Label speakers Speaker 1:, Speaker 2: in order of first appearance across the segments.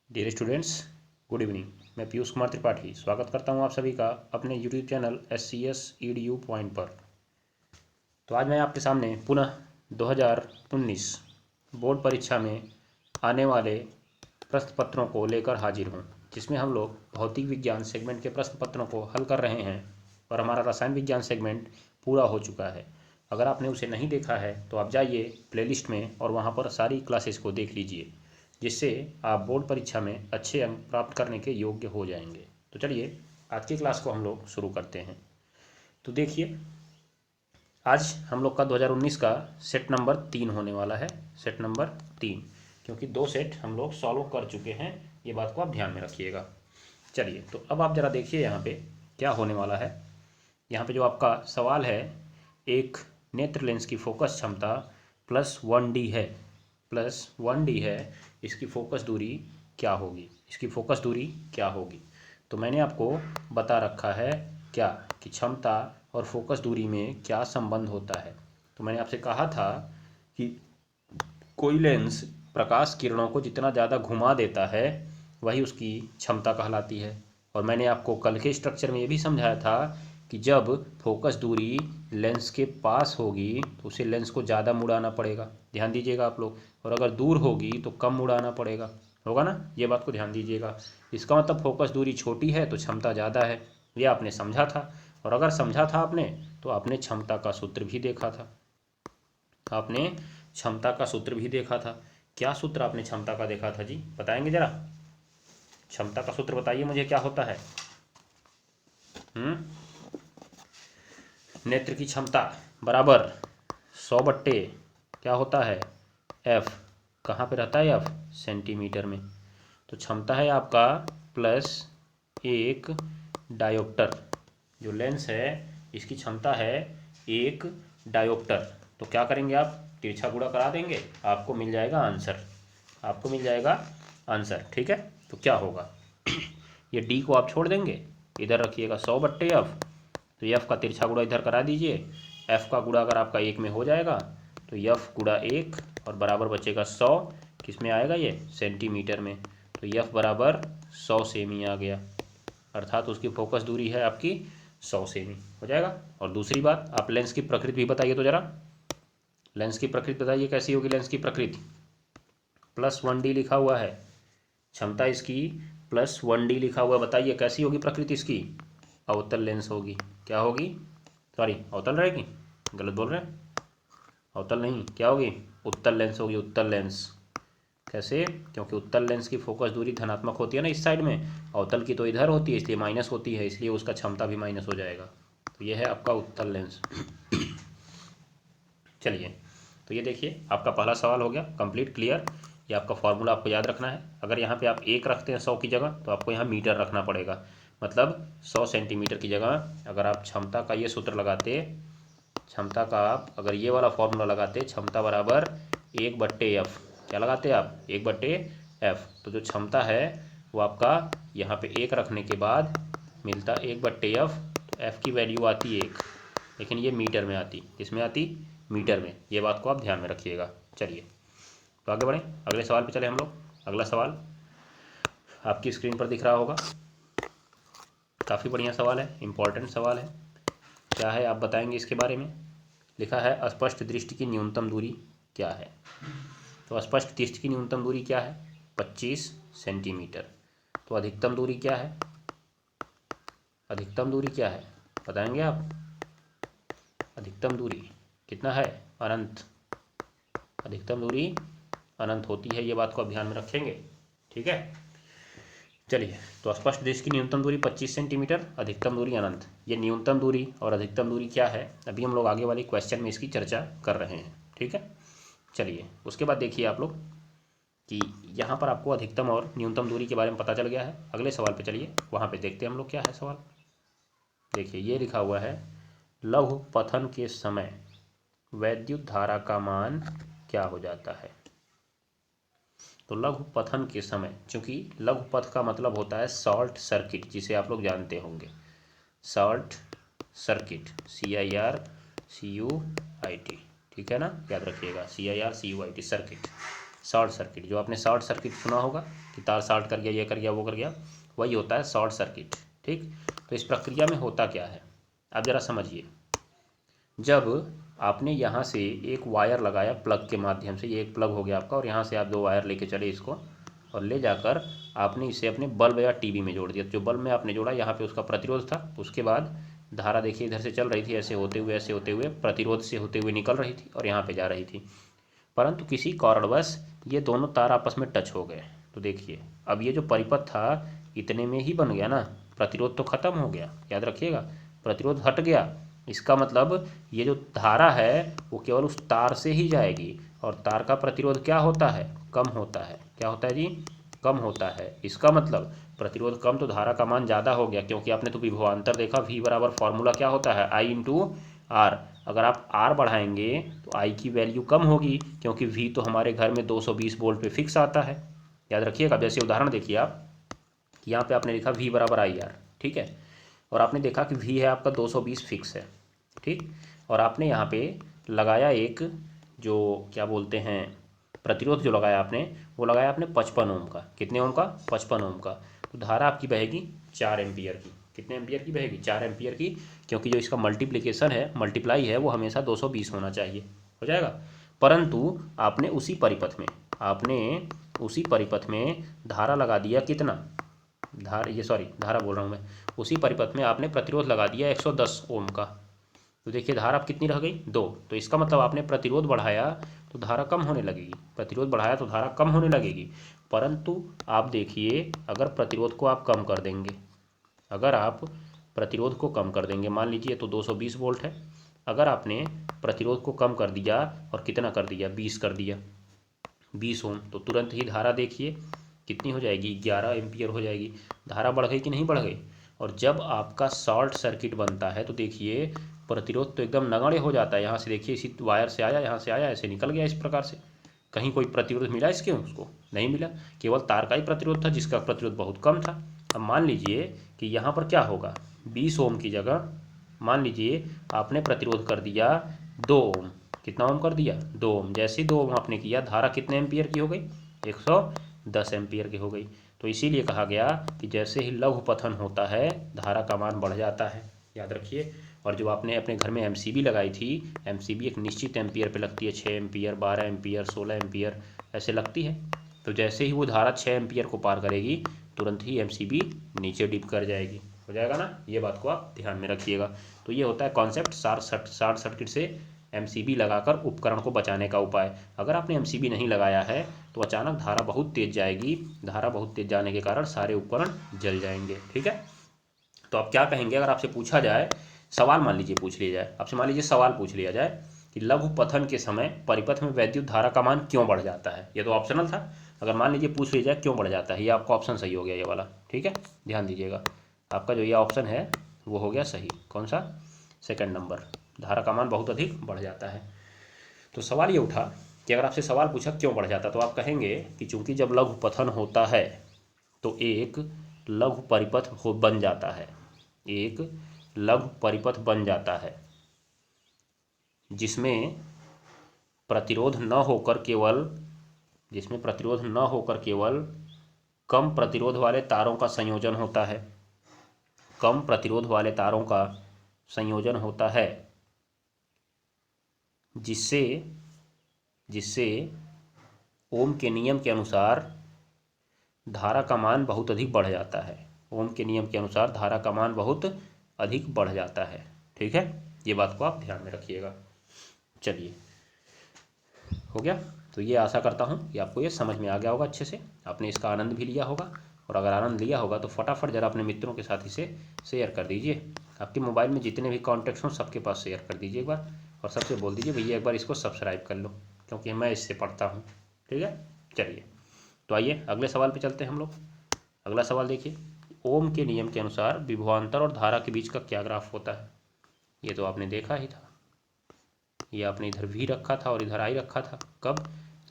Speaker 1: Dear students, good evening. मैं पीयूष कुमार त्रिपाठी स्वागत करता हूं आप सभी का अपने YouTube channel SCS EDU point पर। तो आज मैं आपके सामने पुनः 2019 बोर्ड परीक्षा में आने वाले प्रश्न पत्रों को लेकर हाजिर हूं, जिसमें हम लोग भौतिक विज्ञान सेगमेंट के प्रश्न पत्रों को हल कर रहे हैं और हमारा रसायन विज्ञान सेगमेंट पूरा हो चुका है। अगर आपने उसे नहीं देखा है तो आप जाइए प्लेलिस्ट में और वहाँ पर सारी क्लासेस को देख लीजिए, जिससे आप बोर्ड परीक्षा में अच्छे अंक प्राप्त करने के योग्य हो जाएंगे। तो चलिए आज की क्लास को हम लोग शुरू करते हैं। तो देखिए, आज हम लोग का 2019 का सेट नंबर 3 होने वाला है। सेट नंबर 3, क्योंकि 2 सेट हम लोग सॉल्व कर चुके हैं, ये बात को आप ध्यान में रखिएगा। चलिए, तो अब आप ज़रा देखिए यहाँ पे क्या होने वाला है। यहाँ पे जो आपका सवाल है, एक नेत्र लेंस की फोकस क्षमता +1D है, +1D है, इसकी फोकस दूरी क्या होगी, इसकी फोकस दूरी क्या होगी। तो मैंने आपको बता रखा है क्या कि क्षमता और फोकस दूरी में क्या संबंध होता है। तो मैंने आपसे कहा था कि कोई लेंस प्रकाश किरणों को जितना ज़्यादा घुमा देता है वही उसकी क्षमता कहलाती है। और मैंने आपको कल के स्ट्रक्चर में ये भी समझाया था कि जब फोकस दूरी लेंस के पास होगी तो उसे लेंस को ज़्यादा मुड़ाना पड़ेगा, ध्यान दीजिएगा आप लोग, और अगर दूर होगी तो कम मुड़ाना पड़ेगा, होगा ना, ये बात को ध्यान दीजिएगा। इसका मतलब फोकस दूरी छोटी है तो क्षमता ज़्यादा है, ये आपने समझा था। और अगर समझा था आपने तो आपने क्षमता का सूत्र भी देखा था, आपने क्षमता का सूत्र भी देखा था। क्या सूत्र आपने क्षमता का देखा था जी, बताएंगे जरा? क्षमता का सूत्र बताइए मुझे, क्या होता है? नेत्र की क्षमता बराबर 100 बट्टे क्या होता है, F। कहाँ पे रहता है F? सेंटीमीटर में। तो क्षमता है आपका +1 डायोप्टर। जो लेंस है इसकी क्षमता है 1 डायोप्टर। तो क्या करेंगे आप, तिरछा गुणा करा देंगे, आपको मिल जाएगा आंसर, आपको मिल जाएगा आंसर। ठीक है, तो क्या होगा, ये D को आप छोड़ देंगे, इधर रखिएगा 100 बट्टे F, तो F का तिरछा गुणा इधर करा दीजिए। F का गुणा अगर आपका 1 में हो जाएगा तो F गुणा 1 और बराबर बचेगा 100, किस में आएगा ये, सेंटीमीटर में। तो F बराबर 100 सेमी आ गया, अर्थात उसकी फोकस दूरी है आपकी 100 सेमी, हो जाएगा। और दूसरी बात, आप लेंस की प्रकृति भी बताइए तो ज़रा, लेंस की प्रकृति बताइए कैसी होगी लेंस की प्रकृति। +1D लिखा हुआ है, क्षमता इसकी +1D लिखा हुआ है, बताइए कैसी होगी प्रकृति इसकी। अवतल लेंस होगी। क्या होगी, सॉरी अवतल रहेगी, गलत बोल रहे हैं, अवतल नहीं, क्या होगी, उत्तल लेंस होगी, उत्तल लेंस। कैसे, क्योंकि उत्तल लेंस की फोकस दूरी धनात्मक होती है ना इस साइड में, अवतल की तो इधर होती है, इसलिए माइनस होती है, इसलिए उसका क्षमता भी माइनस हो जाएगा। तो ये है आपका उत्तल लेंस। चलिए, तो ये देखिए आपका पहला सवाल हो गया कंप्लीट, क्लियर। ये आपका फॉर्मूला आपको याद रखना है। अगर यहाँ पे आप 1 रखते हैं 100 की जगह तो आपको यहाँ मीटर रखना पड़ेगा, मतलब 100 सेंटीमीटर की जगह अगर आप क्षमता का ये सूत्र लगाते, क्षमता का आप अगर ये वाला फॉर्मूला लगाते, क्षमता बराबर 1/F, क्या लगाते आप, 1/F, तो जो क्षमता है वो आपका यहाँ पे 1 रखने के बाद मिलता 1/F, तो F की वैल्यू आती 1, लेकिन ये मीटर में आती, किस में आती, मीटर में। ये बात को आप ध्यान में रखिएगा। चलिए, तो आगे बढ़ें, अगले सवाल पे चले हम लोग। अगला सवाल आपकी स्क्रीन पर दिख रहा होगा, काफ़ी बढ़िया सवाल है, इम्पॉर्टेंट सवाल है। क्या है आप बताएंगे इसके बारे में। लिखा है अस्पष्ट दृष्टि की न्यूनतम दूरी क्या है। तो अस्पष्ट दृष्टि की न्यूनतम दूरी क्या है, 25 सेंटीमीटर। तो अधिकतम दूरी क्या है, अधिकतम दूरी क्या है, बताएंगे आप। अधिकतम दूरी कितना है, अनंत, अधिकतम दूरी अनंत होती है, ये बात को आप ध्यान में रखेंगे। ठीक है, चलिए, तो स्पष्ट दृष्टि की न्यूनतम दूरी 25 सेंटीमीटर, अधिकतम दूरी अनंत। ये न्यूनतम दूरी और अधिकतम दूरी क्या है, अभी हम लोग आगे वाले क्वेश्चन में इसकी चर्चा कर रहे हैं। ठीक है, चलिए, उसके बाद देखिए आप लोग कि यहाँ पर आपको अधिकतम और न्यूनतम दूरी के बारे में पता चल गया है। अगले सवाल पे चलिए, वहाँ पे देखते हैं हम लोग क्या है सवाल। देखिए, ये लिखा हुआ है लघु पथन के समय वैद्युत धारा का मान क्या हो जाता है। तो लघु पथन के समय, चूंकि लघु पथ का मतलब होता है शॉर्ट सर्किट, जिसे आप लोग जानते होंगे, शॉर्ट सर्किट, CIRCUIT, ठीक है ना, याद रखिएगा, CIRCUIT सर्किट, शॉर्ट सर्किट। जो आपने शॉर्ट सर्किट सुना होगा कि तार शॉर्ट कर गया, ये कर गया, वो कर गया, वही होता है शॉर्ट सर्किट। ठीक, तो इस प्रक्रिया में होता क्या है आप ज़रा समझिए। जब आपने यहाँ से एक वायर लगाया प्लग के माध्यम से, ये एक प्लग हो गया आपका, और यहाँ से आप 2 वायर लेके चले इसको, और ले जाकर आपने इसे अपने बल्ब या टीवी में जोड़ दिया। जो बल्ब में आपने जोड़ा, यहाँ पे उसका प्रतिरोध था, उसके बाद धारा देखिए इधर से चल रही थी, ऐसे होते हुए प्रतिरोध से होते हुए निकल रही थी और यहाँ पे जा रही थी। परंतु किसी कारणवश ये दोनों तार आपस में टच हो गए। तो देखिए अब ये जो परिपथ था इतने में ही बन गया ना, प्रतिरोध तो खत्म हो गया, याद रखिएगा, प्रतिरोध हट गया। इसका मतलब ये जो धारा है वो केवल उस तार से ही जाएगी, और तार का प्रतिरोध क्या होता है, कम होता है। क्या होता है जी, कम होता है। इसका मतलब प्रतिरोध कम तो धारा का मान ज़्यादा हो गया, क्योंकि आपने तो विभवांतर देखा, V बराबर फॉर्मूला क्या होता है, I इंटू आर। अगर आप R बढ़ाएंगे तो I की वैल्यू कम होगी, क्योंकि V तो हमारे घर में 220 वोल्ट पे फिक्स आता है। याद रखिएगा। जैसे उदाहरण देखिए आप, यहाँ पे आपने लिखा V बराबर IR, ठीक है, और आपने देखा कि V है आपका 220 फिक्स है, ठीक, और आपने यहाँ पे लगाया एक जो क्या बोलते हैं प्रतिरोध, जो लगाया आपने, वो लगाया आपने 55 ओम का। कितने ओम का, 55 ओम का। तो धारा आपकी बहेगी 4 एम्पियर की। कितने एम्पियर की बहेगी, 4 एम्पियर की, क्योंकि जो इसका मल्टीप्लिकेशन है, मल्टीप्लाई है, वो हमेशा 220 होना चाहिए, हो जाएगा। परंतु आपने उसी परिपथ में धारा लगा दिया कितना, धारा बोल रहा हूँ मैं, उसी परिपथ में आपने प्रतिरोध लगा दिया 110 ओम का। तो देखिए धारा अब कितनी रह गई, 2। तो इसका मतलब आपने प्रतिरोध बढ़ाया तो धारा कम होने लगेगी, प्रतिरोध बढ़ाया तो धारा कम होने लगेगी। परंतु आप देखिए, अगर प्रतिरोध को आप कम कर देंगे, मान लीजिए तो 220 वोल्ट है, अगर आपने प्रतिरोध को कम कर दिया और कितना कर दिया, 20 कर दिया, 20 ओम, तो तुरंत ही धारा देखिए कितनी हो जाएगी, 11 एम्पियर हो जाएगी। धारा बढ़ गई कि नहीं बढ़ गई। और जब आपका शॉर्ट सर्किट बनता है तो देखिए प्रतिरोध तो एकदम नगण्य हो जाता है। यहाँ से देखिए इसी वायर से आया, यहाँ से आया, ऐसे निकल गया इस प्रकार से। कहीं कोई प्रतिरोध मिला इसके, उसको नहीं मिला, केवल तार का ही प्रतिरोध था, जिसका प्रतिरोध बहुत कम था। अब मान लीजिए कि यहाँ पर क्या होगा, 20 ओम की जगह मान लीजिए आपने प्रतिरोध कर दिया 2 ओम। कितना ओम कर दिया, 2 ओम। जैसे ही 2 ओम आपने किया, धारा कितने एम्पियर की हो गई, 110 एम्पियर की हो गई। तो इसीलिए कहा गया कि जैसे ही लघु पथन होता है धारा का मान बढ़ जाता है, याद रखिए। और जो आपने अपने घर में MCB लगाई थी, MCB एक निश्चित एम्पियर पे लगती है, 6 एम्पियर, 12 एम्पियर, 16 एम्पियर ऐसे लगती है। तो जैसे ही वो धारा 6 एम्पियर को पार करेगी, तुरंत ही MCB नीचे डिप कर जाएगी, हो जाएगा ना। ये बात को आप ध्यान में रखिएगा। तो ये होता है कॉन्सेप्ट शॉर्ट सर्किट से MCB लगाकर उपकरण को बचाने का उपाय। अगर आपने MCB नहीं लगाया है तो अचानक धारा बहुत तेज जाएगी, धारा बहुत तेज जाने के कारण सारे उपकरण जल जाएंगे, ठीक है। तो आप क्या कहेंगे अगर आपसे पूछा जाए, सवाल मान लीजिए पूछ लिया जाए आपसे, मान लीजिए सवाल पूछ लिया जाए कि लघु पथन के समय परिपथ में वैद्युत धारा का मान क्यों बढ़ जाता है। ये तो ऑप्शनल था। अगर मान लीजिए पूछ लिया जाए क्यों बढ़ जाता है, ये आपका ऑप्शन सही हो गया, ये वाला, ठीक है। ध्यान दीजिएगा, आपका जो ये ऑप्शन है वो हो गया सही। कौन सा, सेकंड नंबर, धारा का मान बहुत अधिक बढ़ जाता है। तो सवाल ये उठा कि अगर आपसे सवाल पूछा क्यों बढ़ जाता, तो आप कहेंगे कि चूंकि जब लघु पथन होता है तो एक लघु परिपथ बन जाता है, एक लघु परिपथ बन जाता है, जिसमें प्रतिरोध न होकर केवल कम प्रतिरोध वाले तारों का संयोजन होता है, कम प्रतिरोध वाले तारों का संयोजन होता है, जिससे ओम के नियम के अनुसार धारा का मान बहुत अधिक बढ़ जाता है। ओम के नियम के अनुसार धारा का मान बहुत अधिक बढ़ जाता है, ठीक है। ये बात को आप ध्यान में रखिएगा। चलिए, हो गया। तो ये आशा करता हूँ कि आपको ये समझ में आ गया होगा अच्छे से, आपने इसका आनंद भी लिया होगा। और अगर आनंद लिया होगा तो फटाफट ज़रा अपने मित्रों के साथ इसे शेयर कर दीजिए। आपके मोबाइल में जितने भी कॉन्टैक्ट्स हों सबके पास शेयर कर दीजिए एक बार, और सबसे बोल दीजिए भैया एक बार इसको सब्सक्राइब कर लो, क्योंकि मैं इससे पढ़ता हूँ, ठीक है। चलिए, तो आइए अगले सवाल पे चलते हैं हम लोग। अगला सवाल देखिए, ओम के नियम के अनुसार विभवांतर और धारा के बीच का क्या ग्राफ होता है। ये तो आपने देखा ही था, ये आपने इधर V रखा था और इधर I रखा था। कब,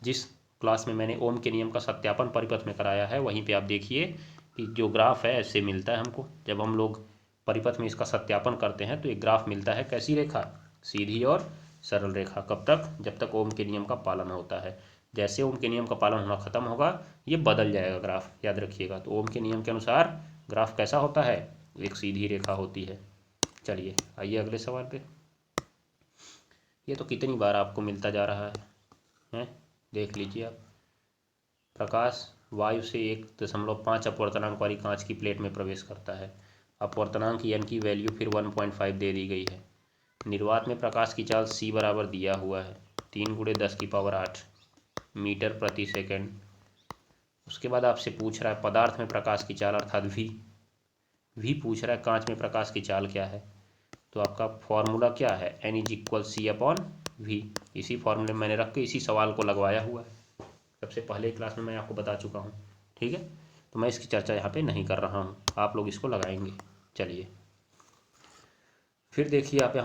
Speaker 1: जिस क्लास में मैंने ओम के नियम का सत्यापन परिपथ में कराया है, वहीं पे आप देखिए कि जो ग्राफ है ऐसे मिलता है हमको। जब हम लोग परिपथ में इसका सत्यापन करते हैं तो एक ग्राफ मिलता है, कैसी रेखा, सीधी और सरल रेखा। कब तक, जब तक ओम के नियम का पालन होता है। जैसे ओम के नियम का पालन होना खत्म होगा ये बदल जाएगा ग्राफ, याद रखिएगा। तो ओम के नियम के अनुसार ग्राफ कैसा होता है, एक सीधी रेखा होती है। चलिए आइए अगले सवाल पे। ये तो कितनी बार आपको मिलता जा रहा है? देख लीजिए आप। प्रकाश वायु से 1.5 अपवर्तनांक वाली कांच की प्लेट में प्रवेश करता है। अपवर्तनांक n की वैल्यू फिर 1.5 दे दी गई है। निर्वात में प्रकाश की चाल c बराबर दिया हुआ है 3 × 10⁸ मीटर प्रति सेकेंड। उसके बाद आपसे पूछ रहा है पदार्थ में प्रकाश की चाल अर्थात v पूछ रहा है कांच में प्रकाश की चाल क्या है। तो आपका फॉर्मूला क्या है, n = c/v। इसी फॉर्मूले में मैंने रख के इसी सवाल को लगवाया हुआ है, सबसे पहले क्लास में मैं आपको बता चुका हूँ, ठीक है। तो मैं इसकी चर्चा यहाँ पे नहीं कर रहा हूँ, आप लोग इसको लगाएंगे। चलिए फिर देखिए आप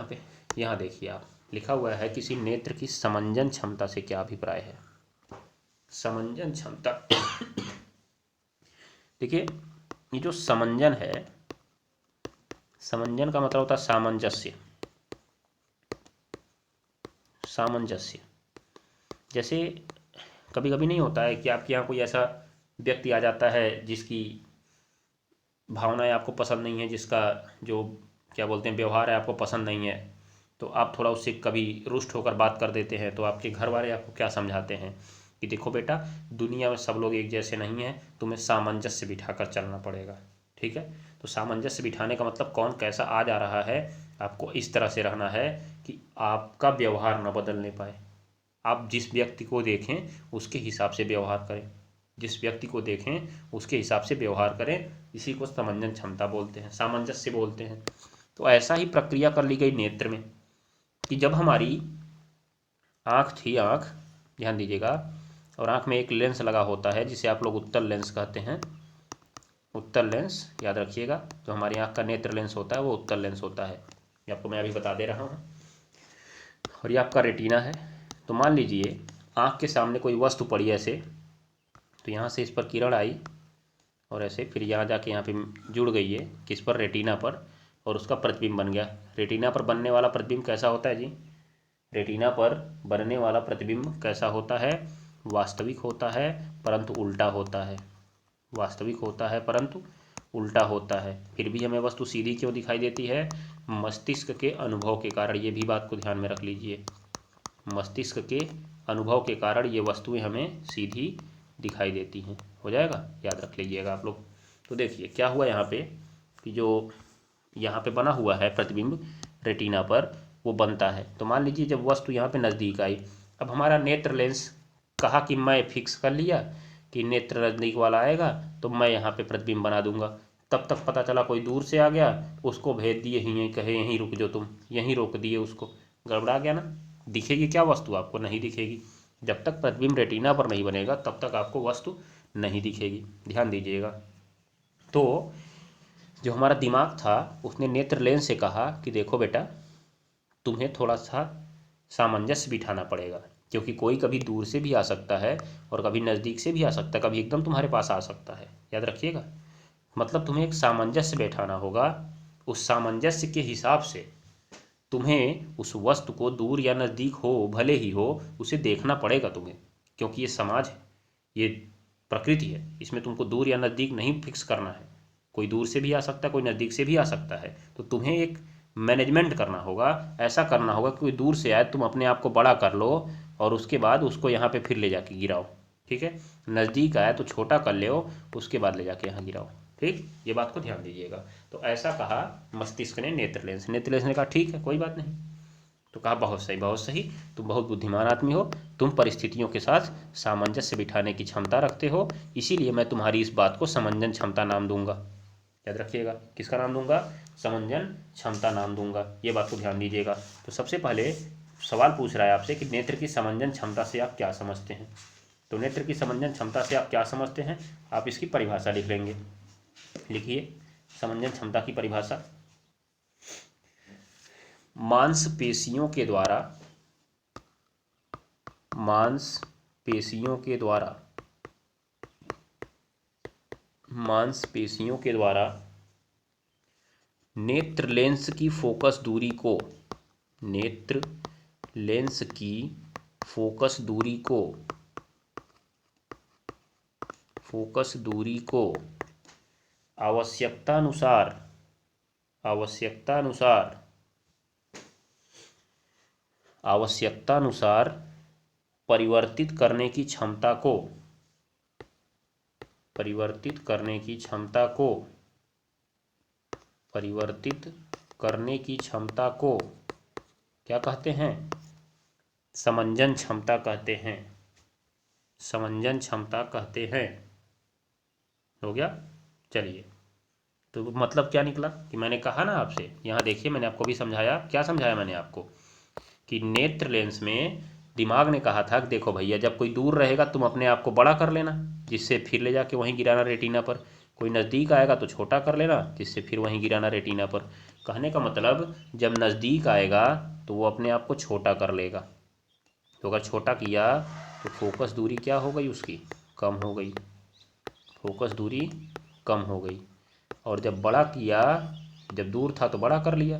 Speaker 1: यहाँ देखिए आप, लिखा हुआ है किसी नेत्र की समंजन क्षमता से क्या अभिप्राय है। समंजन क्षमता देखिए, ये जो समंजन है, समंजन का मतलब होता है सामंजस्य। सामंजस्य जैसे कभी कभी नहीं होता है कि आपके यहाँ कोई ऐसा व्यक्ति आ जाता है जिसकी भावनाएं आपको पसंद नहीं है, जिसका जो क्या बोलते हैं व्यवहार है आपको पसंद नहीं है, तो आप थोड़ा उससे कभी रुष्ट होकर बात कर देते हैं। तो आपके घर वाले आपको क्या समझाते हैं कि देखो बेटा, दुनिया में सब लोग एक जैसे नहीं हैं, तुम्हें सामंजस्य बिठाकर चलना पड़ेगा, ठीक है। तो सामंजस्य बिठाने का मतलब कौन कैसा आ जा रहा है, आपको इस तरह से रहना है कि आपका व्यवहार न बदलने पाए। आप जिस व्यक्ति को देखें उसके हिसाब से व्यवहार करें, जिस व्यक्ति को देखें उसके हिसाब से व्यवहार करें। इसी को समंजन क्षमता बोलते हैं, सामंजस्य बोलते हैं। तो ऐसा ही प्रक्रिया कर ली गई नेत्र में कि जब हमारी आँख थी, आँख ध्यान दीजिएगा, और आँख में एक लेंस लगा होता है जिसे आप लोग उत्तल लेंस कहते हैं। उत्तल लेंस याद रखिएगा, जो हमारी आँख का नेत्र लेंस होता है वो उत्तल लेंस होता है, ये आपको मैं अभी बता दे रहा हूँ। और ये आपका रेटिना है। तो मान लीजिए आँख के सामने कोई वस्तु पड़ी ऐसे, तो यहाँ से इस पर किरण आई और ऐसे फिर यहाँ जाके यहाँ पे जुड़ गई है किस पर, रेटिना पर, और उसका प्रतिबिंब बन गया। रेटिना पर बनने वाला प्रतिबिंब कैसा होता है जी, रेटिना पर बनने वाला प्रतिबिंब कैसा होता है, वास्तविक होता है परंतु उल्टा होता है। वास्तविक होता है परंतु उल्टा होता है। फिर भी हमें वस्तु सीधी क्यों दिखाई देती है, मस्तिष्क के अनुभव के कारण। ये भी बात को ध्यान में रख लीजिए, मस्तिष्क के अनुभव के कारण ये वस्तुएं हमें सीधी दिखाई देती हैं। हो जाएगा, याद रख लीजिएगा आप लोग। तो देखिए क्या हुआ यहाँ पे कि जो यहाँ पे बना हुआ है प्रतिबिंब रेटिना पर, वो बनता है। तो मान लीजिए जब वस्तु यहाँ पे नज़दीक आई, अब हमारा नेत्र लेंस कहा कि मैं फिक्स कर लिया कि नेत्र नज़दीक वाला आएगा तो मैं यहाँ पे प्रतिबिंब बना दूंगा। तब तक पता चला कोई दूर से आ गया, उसको भेज दिए यहीं, कहे यहीं रुक जाओ तुम, यहीं रोक दिए उसको, गड़बड़ा गया ना। दिखेगी क्या वस्तु, आपको नहीं दिखेगी। जब तक प्रतिबिंब रेटिना पर नहीं बनेगा तब तक आपको वस्तु नहीं दिखेगी, ध्यान दीजिएगा। तो जो हमारा दिमाग था उसने नेत्र लेंस से कहा कि देखो बेटा, तुम्हें थोड़ा सा सामंजस्य बिठाना पड़ेगा, क्योंकि कोई कभी दूर से भी आ सकता है और कभी नज़दीक से भी आ सकता है, कभी एकदम तुम्हारे पास आ सकता है, याद रखिएगा। मतलब तुम्हें एक सामंजस्य बैठाना होगा, उस सामंजस्य के हिसाब से तुम्हें उस वस्तु को दूर या नज़दीक हो भले ही हो, उसे देखना पड़ेगा तुम्हें, क्योंकि ये समाज है, ये प्रकृति है, इसमें तुमको दूर या नज़दीक नहीं फिक्स करना है। कोई दूर से भी आ सकता है, कोई नज़दीक से भी आ सकता है। तो तुम्हें एक मैनेजमेंट करना होगा, ऐसा करना होगा कि कोई दूर से आए तुम अपने आप को बड़ा कर लो और उसके बाद उसको यहाँ पे फिर ले जाके गिराओ, ठीक है। नज़दीक आए तो छोटा कर ले, उसके बाद ले जाके यहाँ गिराओ, ठीक। ये बात को ध्यान दीजिएगा। तो ऐसा कहा मस्तिष्क ने नेत्र लेंस ने कहा ठीक है कोई बात नहीं। तो कहा बहुत सही, बहुत सही, तुम बहुत बुद्धिमान आदमी हो, तुम परिस्थितियों के साथ सामंजस्य बिठाने की क्षमता रखते हो, इसीलिए मैं तुम्हारी इस बात को समंजन क्षमता नाम दूंगा। याद रखिएगा, किसका नाम दूंगा, समंजन क्षमता नाम दूंगा। ये बात को ध्यान दीजिएगा। तो सबसे पहले सवाल पूछ रहा है आपसे कि नेत्र की समंजन क्षमता से आप क्या समझते हैं। तो नेत्र की समंजन क्षमता से आप क्या समझते हैं, आप इसकी परिभाषा लिख लेंगे। लिखिए समंजन क्षमता की परिभाषा, मांसपेशियों के द्वारा, मांसपेशियों के द्वारा, मांसपेशियों के द्वारा नेत्र लेंस की फोकस दूरी को, नेत्र लेंस की फोकस दूरी को फोकस दूरी को आवश्यकतानुसार परिवर्तित करने की क्षमता को क्या कहते हैं? समंजन क्षमता कहते हैं। हो गया। चलिए, तो मतलब क्या निकला कि मैंने कहा ना आपसे, यहाँ देखिए मैंने आपको भी समझाया। क्या समझाया मैंने आपको? कि नेत्र लेंस में दिमाग ने कहा था कि देखो भैया, जब कोई दूर रहेगा तुम अपने आप को बड़ा कर लेना, जिससे फिर ले जाके वहीं गिराना रेटिना पर। कोई नज़दीक आएगा तो छोटा कर लेना, जिससे फिर वहीं गिराना रेटिना पर। कहने का मतलब, जब नज़दीक आएगा तो वो अपने आप को छोटा कर लेगा। तो अगर छोटा किया तो फोकस दूरी क्या हो गई उसकी? कम हो गई। फोकस दूरी कम हो गई। और जब बड़ा किया, जब दूर था तो बड़ा कर लिया,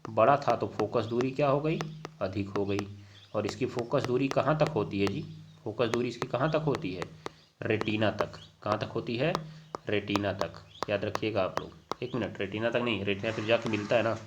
Speaker 1: बड़ा था तो फोकस दूरी क्या हो गई? अधिक हो गई। और इसकी फोकस दूरी कहाँ तक होती है जी? फोकस दूरी इसकी कहाँ तक होती है? रेटिना तक। कहाँ तक होती है? रेटिना तक। याद रखिएगा आप लोग। एक मिनट, रेटिना तक नहीं, रेटिना फिर जाके मिलता है ना।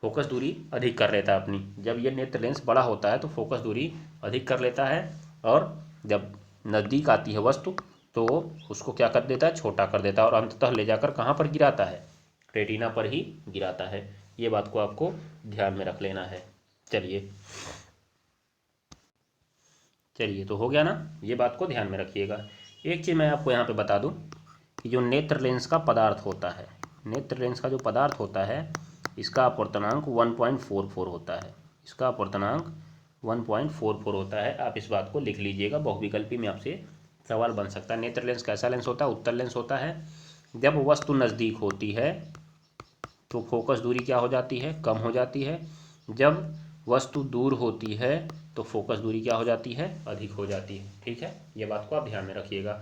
Speaker 1: फोकस दूरी अधिक कर लेता है अपनी। जब ये नेत्र लेंस बड़ा होता है तो फोकस दूरी अधिक कर लेता है, और जब नज़दीक आती है वस्तु तो उसको क्या कर देता है? छोटा कर देता है, और अंततः ले जाकर कहाँ पर गिराता है? रेटिना पर ही गिराता है। ये बात को आपको ध्यान में रख लेना है। चलिए, तो हो गया ना। ये बात को ध्यान में रखिएगा। एक चीज़ मैं आपको यहाँ पे बता दूँ कि जो नेत्र लेंस का पदार्थ होता है, नेत्र लेंस का जो पदार्थ होता है, इसका अपवर्तनांक 1.44 होता है। इसका अपवर्तनांक 1.44 होता है। आप इस बात को लिख लीजिएगा, बहुविकल्पी में आपसे सवाल बन सकता है। नेत्र लेंस कैसा लेंस होता है? उत्तल लेंस होता है। जब वस्तु नज़दीक होती है तो फोकस दूरी क्या हो जाती है? कम हो जाती है। जब वस्तु दूर होती है तो फोकस दूरी क्या हो जाती है? अधिक हो जाती है। ठीक है, ये बात को आप ध्यान में रखिएगा।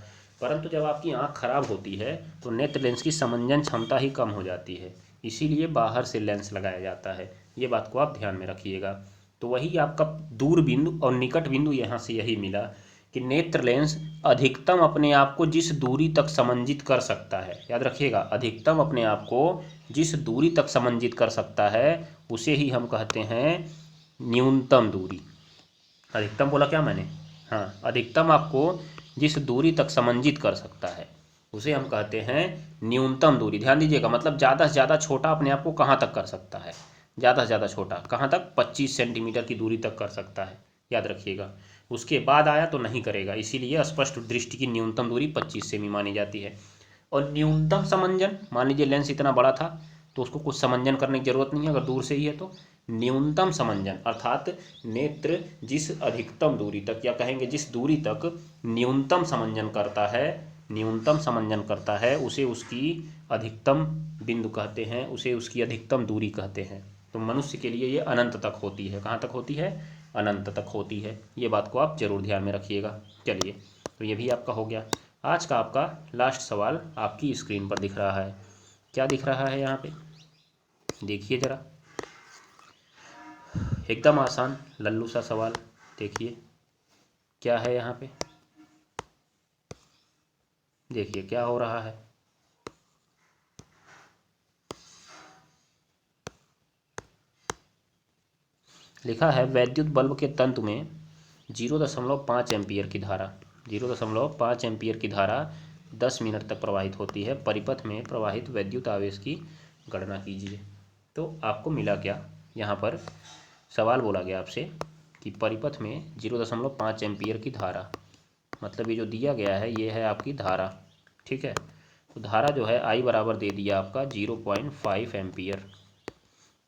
Speaker 1: परंतु जब आपकी आँख खराब होती है तो नेत्र लेंस की समंजन क्षमता ही कम हो जाती है, इसीलिए बाहर से लेंस लगाया जाता है। ये बात को आप ध्यान में रखिएगा। तो वही आपका दूर बिंदु और निकट बिंदु यहाँ से यही मिला कि नेत्र लेंस अधिकतम अपने आप को जिस दूरी तक समंजित कर सकता है, याद रखिएगा, अधिकतम अपने आप को जिस दूरी तक समंजित कर सकता है उसे ही हम कहते हैं न्यूनतम दूरी। अधिकतम बोला क्या मैंने? हाँ, अधिकतम आपको जिस दूरी तक समंजित कर सकता है उसे हम कहते हैं न्यूनतम दूरी। ध्यान दीजिएगा, मतलब ज़्यादा से ज़्यादा छोटा अपने आप को कहाँ तक कर सकता है? ज़्यादा से ज़्यादा छोटा कहाँ तक? 25 सेंटीमीटर की दूरी तक कर सकता है। याद रखिएगा, उसके बाद आया तो नहीं करेगा, इसीलिए स्पष्ट दृष्टि की न्यूनतम दूरी 25 सेमी मानी जाती है। और न्यूनतम समंजन, मान लीजिए लेंस इतना बड़ा था तो उसको कुछ समंजन करने की जरूरत नहीं है अगर दूर से ही है तो। न्यूनतम समंजन अर्थात नेत्र जिस अधिकतम दूरी तक, या कहेंगे जिस दूरी तक न्यूनतम समंजन करता है उसे उसकी अधिकतम बिंदु कहते हैं, उसे उसकी अधिकतम दूरी कहते हैं। तो मनुष्य के लिए ये अनंत तक होती है। कहाँ तक होती है? अनंत तक होती है। ये बात को आप जरूर ध्यान में रखिएगा। चलिए, तो ये भी आपका हो गया। आज का आपका लास्ट सवाल आपकी स्क्रीन पर दिख रहा है। क्या दिख रहा है यहाँ पे? देखिए ज़रा, एकदम आसान लल्लू सा सवाल। देखिए क्या है यहाँ पे, देखिए क्या हो रहा है। लिखा है वैद्युत बल्ब के तंतु में 0.5 एम्पियर की धारा 0.5 एम्पियर की धारा 10 मिनट तक प्रवाहित होती है। परिपथ में प्रवाहित वैद्युत आवेश की गणना कीजिए। तो आपको मिला क्या? यहाँ पर सवाल बोला गया आपसे कि परिपथ में 0.5 एम्पियर की धारा, मतलब ये जो दिया गया है ये है आपकी धारा। ठीक है, तो धारा जो है आई बराबर दे दिया आपका 0.5 एम्पियर,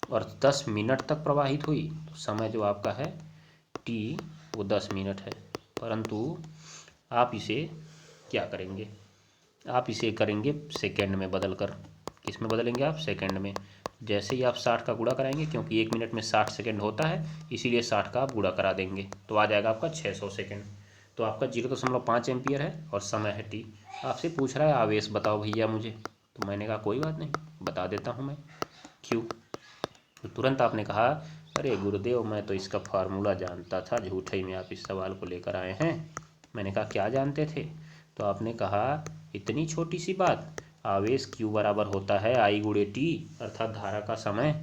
Speaker 1: और 10 मिनट तक प्रवाहित हुई। तो समय जो आपका है टी वो 10 मिनट है। परंतु आप इसे क्या करेंगे? आप इसे करेंगे सेकंड में बदल कर। किस में बदलेंगे आप? सेकंड में। जैसे ही आप 60 का गुणा कराएंगे, क्योंकि 1 मिनट में 60 सेकंड होता है, इसीलिए 60 का आप गुणा करा देंगे तो आ जाएगा आपका 600 सेकंड। तो आपका 0.5 एम्पियर है और समय है टी। आपसे पूछ रहा है आवेश बताओ भैया मुझे, तो मैंने कहा कोई बात नहीं, बता देता हूँ मैं। क्यों? तो तुरंत आपने कहा अरे गुरुदेव, मैं तो इसका फार्मूला जानता था, झूठे ही में आप इस सवाल को लेकर आए हैं। मैंने कहा क्या जानते थे? तो आपने कहा इतनी छोटी सी बात। आवेश Q बराबर होता है I गुणे T, अर्थात धारा का समय,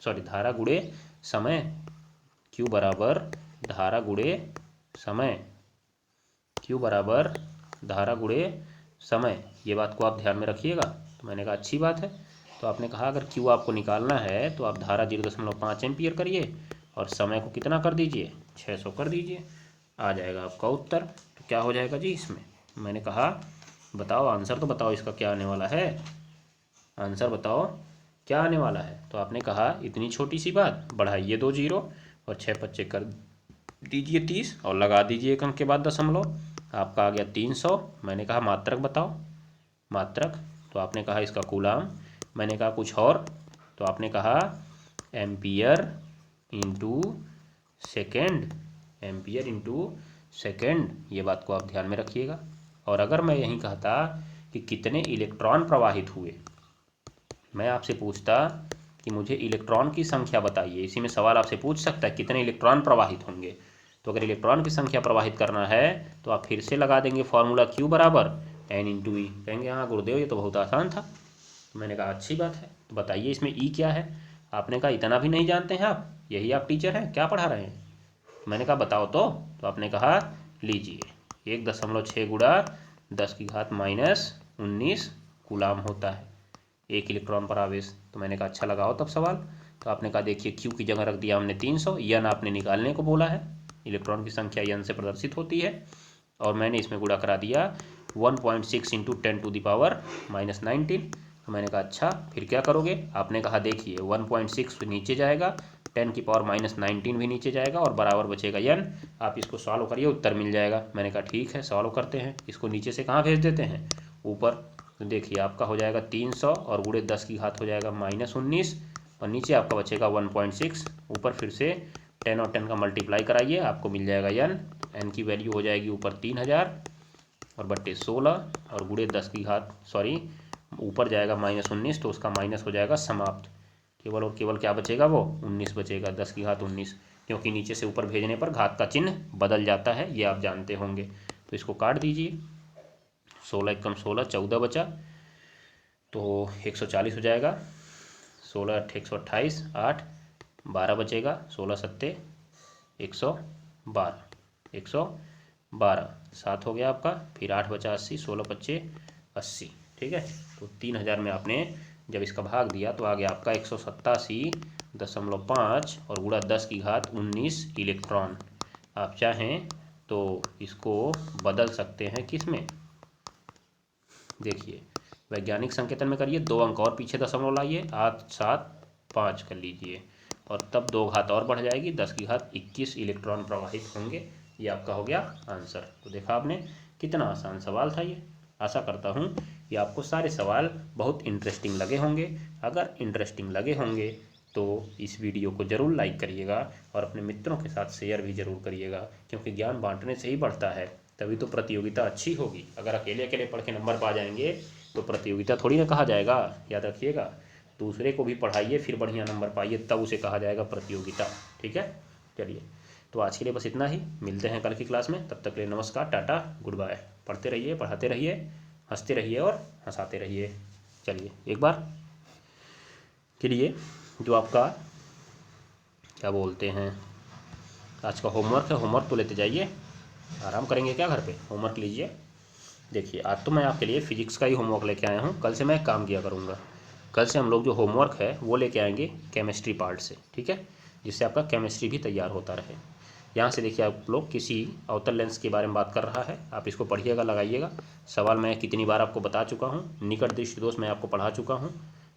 Speaker 1: सॉरी धारा गुणे समय। Q बराबर धारा गुणे समय, Q बराबर धारा गुणे समय। ये बात को आप ध्यान में रखिएगा। तो मैंने कहा अच्छी बात है। तो आपने कहा अगर Q आपको निकालना है तो आप धारा 0.5 एम्पियर करिए और समय को कितना कर दीजिए, 600 कर दीजिए, आ जाएगा आपका उत्तर। तो क्या हो जाएगा जी इसमें? मैंने कहा बताओ आंसर तो बताओ इसका क्या आने वाला है, आंसर बताओ क्या आने वाला है। तो आपने कहा इतनी छोटी सी बात, बढ़ाइए 2 जीरो और 6 पच्चे कर दीजिए 30 और लगा दीजिए 1 अंक के बाद दशमलव, आपका आ गया 300। मैंने कहा मात्रक बताओ, मात्रक। तो आपने कहा इसका कूलाम। मैंने कहा कुछ और, तो आपने कहा ampere into second, ampere into second. ये बात को आप ध्यान में रखिएगा। और अगर मैं यही कहता कि कितने इलेक्ट्रॉन प्रवाहित हुए, मैं आपसे पूछता कि मुझे इलेक्ट्रॉन की संख्या बताइए, इसी में सवाल आपसे पूछ सकता है कितने इलेक्ट्रॉन प्रवाहित होंगे। तो अगर इलेक्ट्रॉन की संख्या प्रवाहित करना है तो आप फिर से लगा देंगे फॉर्मूला Q बराबर N इंटू ई। कहेंगे हाँ गुरुदेव ये तो बहुत आसान था। तो मैंने कहा अच्छी बात है, तो बताइए इसमें ई क्या है। आपने कहा इतना भी नहीं जानते हैं आप, यही आप टीचर हैं, क्या पढ़ा रहे हैं। मैंने कहा बताओ तो आपने कहा लीजिए 1.6 गुणा 10⁻⁻19 कूलाम होता है 1 इलेक्ट्रॉन पर आवेश। तो मैंने कहा अच्छा लगाओ तब सवाल। तो आपने कहा देखिए Q की जगह रख दिया हमने 300, यन आपने निकालने को बोला है, इलेक्ट्रॉन की संख्या यन से प्रदर्शित होती है, और मैंने इसमें गुणा करा दिया 1.6 इंटू 10⁻⁻19। तो मैंने कहा अच्छा फिर क्या करोगे। आपने कहा देखिए 1.6 नीचे जाएगा, 10⁻⁻19 भी नीचे जाएगा और बराबर बचेगा यन। आप इसको सॉल्व करिए उत्तर मिल जाएगा। मैंने कहा ठीक है सॉल्व करते हैं, इसको नीचे से कहाँ भेज देते हैं, ऊपर। तो देखिए आपका हो जाएगा 300 और गुणे 10 की घात हो जाएगा -19 और नीचे आपका बचेगा 1.6। ऊपर फिर से 10 और 10 का मल्टीप्लाई कराइए, आपको मिल जाएगा यन। एन की वैल्यू हो जाएगी ऊपर 3000 और बट्टे 16 और गुणे 10 की घात, सॉरी ऊपर जाएगा -19 तो उसका माइनस हो जाएगा समाप्त। केवल और केवल क्या बचेगा, वो 19 बचेगा, 10 की घात 19, क्योंकि नीचे से ऊपर भेजने पर घात का चिन्ह बदल जाता है, ये आप जानते होंगे। तो इसको काट दीजिए, 16 एकम 16, 14 बचा तो 140 हो जाएगा, 16 8 128, 8 12 बचेगा, 16 सत्ते 112, 112 7 हो गया आपका, फिर 8 बचा 80, 16 पच्चे 80, ठीक है। तो 3000 में आपने जब इसका भाग दिया तो आ गया आपका 187.5 और गुणा 10 की घात 19 इलेक्ट्रॉन। आप चाहें तो इसको बदल सकते हैं किस में, देखिए वैज्ञानिक संकेतन में करिए, 2 अंक और पीछे दशमलव लाइए, 8 7 5 कर लीजिए और तब 2 घात और बढ़ जाएगी, 10 की घात 21 इलेक्ट्रॉन प्रवाहित होंगे। ये आपका हो गया आंसर। तो देखा आपने कितना आसान सवाल था ये। आशा करता हूँ कि आपको सारे सवाल बहुत इंटरेस्टिंग लगे होंगे। अगर इंटरेस्टिंग लगे होंगे तो इस वीडियो को ज़रूर लाइक करिएगा और अपने मित्रों के साथ शेयर भी ज़रूर करिएगा, क्योंकि ज्ञान बांटने से ही बढ़ता है, तभी तो प्रतियोगिता अच्छी होगी। अगर अकेले अकेले पढ़ के नंबर पा जाएंगे तो प्रतियोगिता थोड़ी ना कहा जाएगा, याद रखिएगा। दूसरे को भी पढ़ाइए फिर बढ़िया नंबर पाइए, तब उसे कहा जाएगा प्रतियोगिता, ठीक है। चलिए तो आज के लिए बस इतना ही, मिलते हैं कल की क्लास में, तब तक के लिए नमस्कार, टाटा, गुड बाय। पढ़ते रहिए, पढ़ाते रहिए, हंसते रहिए और हंसाते रहिए। चलिए एक बार के लिए जो आपका क्या बोलते हैं आज का होमवर्क है, होमवर्क तो लेते जाइए। आराम करेंगे क्या घर पे, होमवर्क लीजिए। देखिए आज तो मैं आपके लिए फिजिक्स का ही होमवर्क लेके आया हूँ, कल से मैं काम किया करूँगा। कल से हम लोग जो होमवर्क है वो लेके आएंगे केमिस्ट्री पार्ट से, ठीक है, जिससे आपका केमिस्ट्री भी तैयार होता रहे। यहाँ से देखिए आप लोग किसी अवतल लेंस के बारे में बात कर रहा है, आप इसको पढ़िएगा, लगाइएगा। सवाल मैं कितनी बार आपको बता चुका हूँ, निकट दृष्टि दोष मैं आपको पढ़ा चुका हूँ।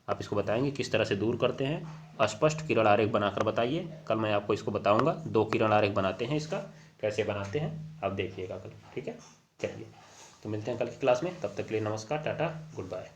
Speaker 1: आप इसको बताएंगे किस तरह से दूर करते हैं, स्पष्ट किरण आरेख बनाकर बताइए। कल मैं आपको इसको बताऊँगा, 2 किरण आरेख बनाते हैं, इसका कैसे बनाते हैं आप देखिएगा कल, ठीक है। चलिए तो मिलते हैं कल की क्लास में, तब तक के लिए नमस्कार, टाटा, गुड बाय।